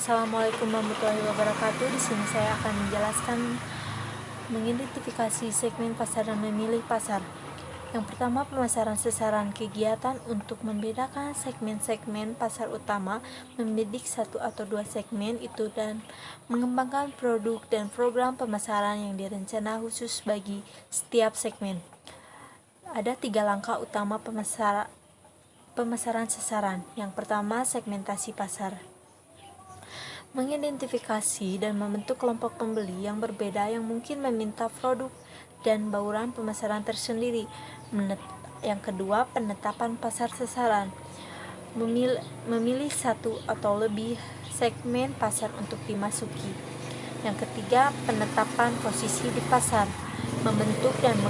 Assalamualaikum warahmatullahi wabarakatuh. Di sini saya akan menjelaskan mengidentifikasi segmen pasar dan memilih pasar. Yang pertama, pemasaran sasaran. Kegiatan untuk membedakan segmen-segmen pasar utama, membidik satu atau dua segmen itu dan mengembangkan produk dan program pemasaran yang direncana khusus bagi setiap segmen. Ada 3 langkah utama pemasaran sasaran. Yang pertama, segmentasi pasar. Mengidentifikasi dan membentuk kelompok pembeli yang berbeda yang mungkin meminta produk dan bauran pemasaran tersendiri. Yang kedua, penetapan pasar sasaran. Memilih satu atau lebih segmen pasar untuk dimasuki. Yang ketiga, penetapan posisi di pasar. Membentuk dan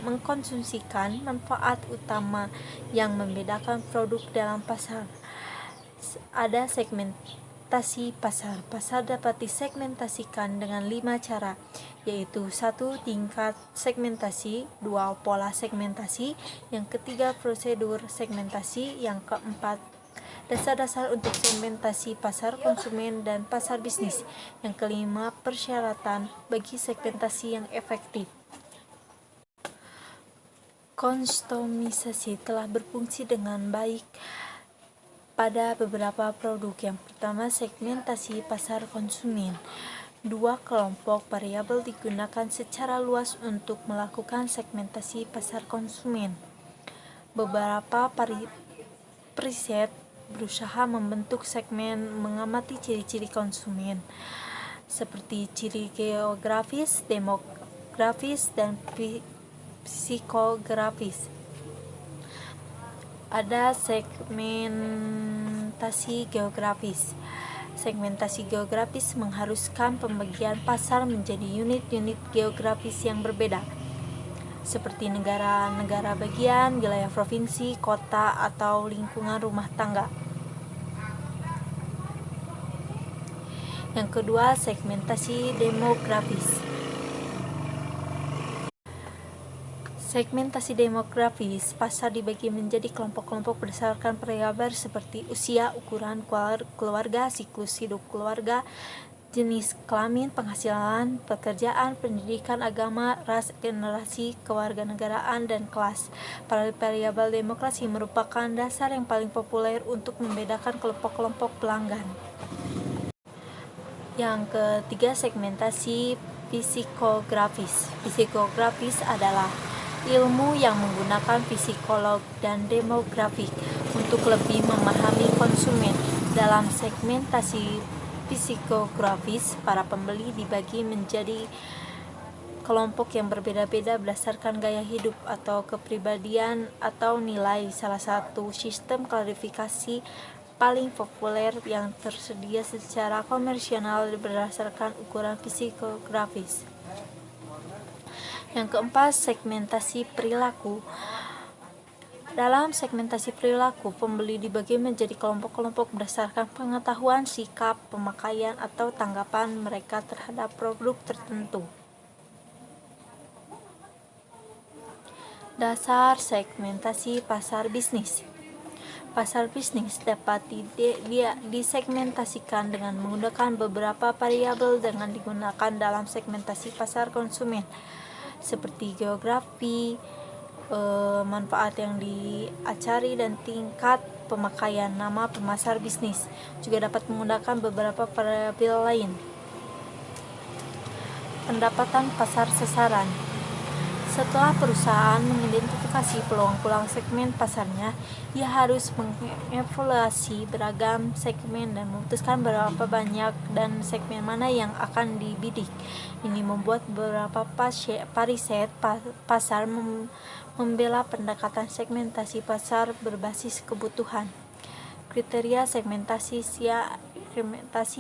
mengkonsumsikan manfaat utama yang membedakan produk dalam pasar. Ada segmentasi pasar. Pasar dapat disegmentasikan dengan 5 cara, yaitu 1. Tingkat segmentasi, 2. Pola segmentasi, yang ketiga prosedur segmentasi, yang keempat dasar-dasar untuk segmentasi pasar konsumen dan pasar bisnis, yang kelima persyaratan bagi segmentasi yang efektif. Konstomisasi telah berfungsi dengan baik pada beberapa produk. Yang pertama, segmentasi pasar konsumen. 2 kelompok variabel digunakan secara luas untuk melakukan segmentasi pasar konsumen. Beberapa preset berusaha membentuk segmen mengamati ciri-ciri konsumen seperti ciri geografis, demografis, dan psikografis. Ada segmentasi geografis. Segmentasi geografis mengharuskan pembagian pasar menjadi unit-unit geografis yang berbeda, seperti negara-negara bagian, wilayah provinsi, kota, atau lingkungan rumah tangga. Yang kedua, segmentasi demografis. Segmentasi demografis, pasar dibagi menjadi kelompok-kelompok berdasarkan variabel seperti usia, ukuran keluarga, siklus hidup keluarga, jenis kelamin, penghasilan, pekerjaan, pendidikan, agama, ras, generasi, kewarganegaraan, dan kelas. Variabel demokrasi merupakan dasar yang paling populer untuk membedakan kelompok-kelompok pelanggan. Yang ketiga, segmentasi psikografis. Psikografis adalah ilmu yang menggunakan psikolog dan demografik untuk lebih memahami konsumen. Dalam segmentasi psikografis, para pembeli dibagi menjadi kelompok yang berbeda-beda berdasarkan gaya hidup atau kepribadian atau nilai. Salah satu sistem klasifikasi paling populer yang tersedia secara komersial berdasarkan ukuran psikografis. Yang keempat, segmentasi perilaku. Dalam segmentasi perilaku, pembeli dibagi menjadi kelompok-kelompok berdasarkan pengetahuan, sikap, pemakaian, atau tanggapan mereka terhadap produk tertentu. Dasar segmentasi pasar bisnis. Pasar bisnis dapat disegmentasikan dengan menggunakan beberapa variabel dengan digunakan dalam segmentasi pasar konsumen, seperti geografi, manfaat yang dicari, dan tingkat pemakaian. Nama pemasar bisnis juga dapat menggunakan beberapa variabel lain. Pendapatan pasar sasaran. Setelah perusahaan mengidentifikasi peluang-peluang segmen pasarnya, ia harus mengevaluasi beragam segmen dan memutuskan berapa banyak dan segmen mana yang akan dibidik. Ini membuat beberapa pariset pasar membela pendekatan segmentasi pasar berbasis kebutuhan. Kriteria segmentasi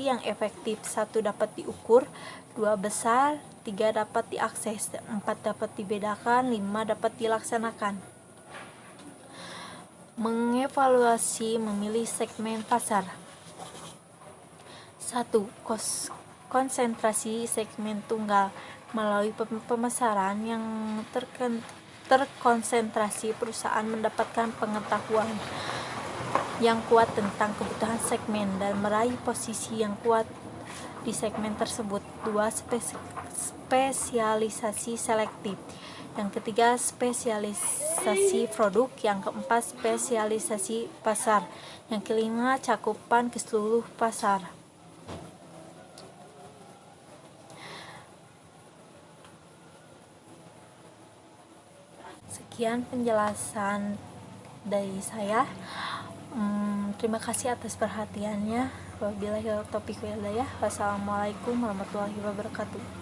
yang efektif: 1. Dapat diukur, 2. Besar, 3. Dapat diakses, 4. Dapat dibedakan, 5. Dapat dilaksanakan. Mengevaluasi memilih segmen pasar. 1. Konsentrasi segmen tunggal. Melalui pemasaran yang terkonsentrasi, perusahaan mendapatkan pengetahuan yang kuat tentang kebutuhan segmen dan meraih posisi yang kuat di segmen tersebut. 2. Spesialisasi selektif. Yang ketiga, spesialisasi produk. Yang keempat, spesialisasi pasar. Yang kelima, cakupan ke seluruh pasar. Sekian penjelasan dari saya. Terima kasih atas perhatiannya. Wabillahi taufiq wal hidayah. Wassalamualaikum warahmatullahi wabarakatuh.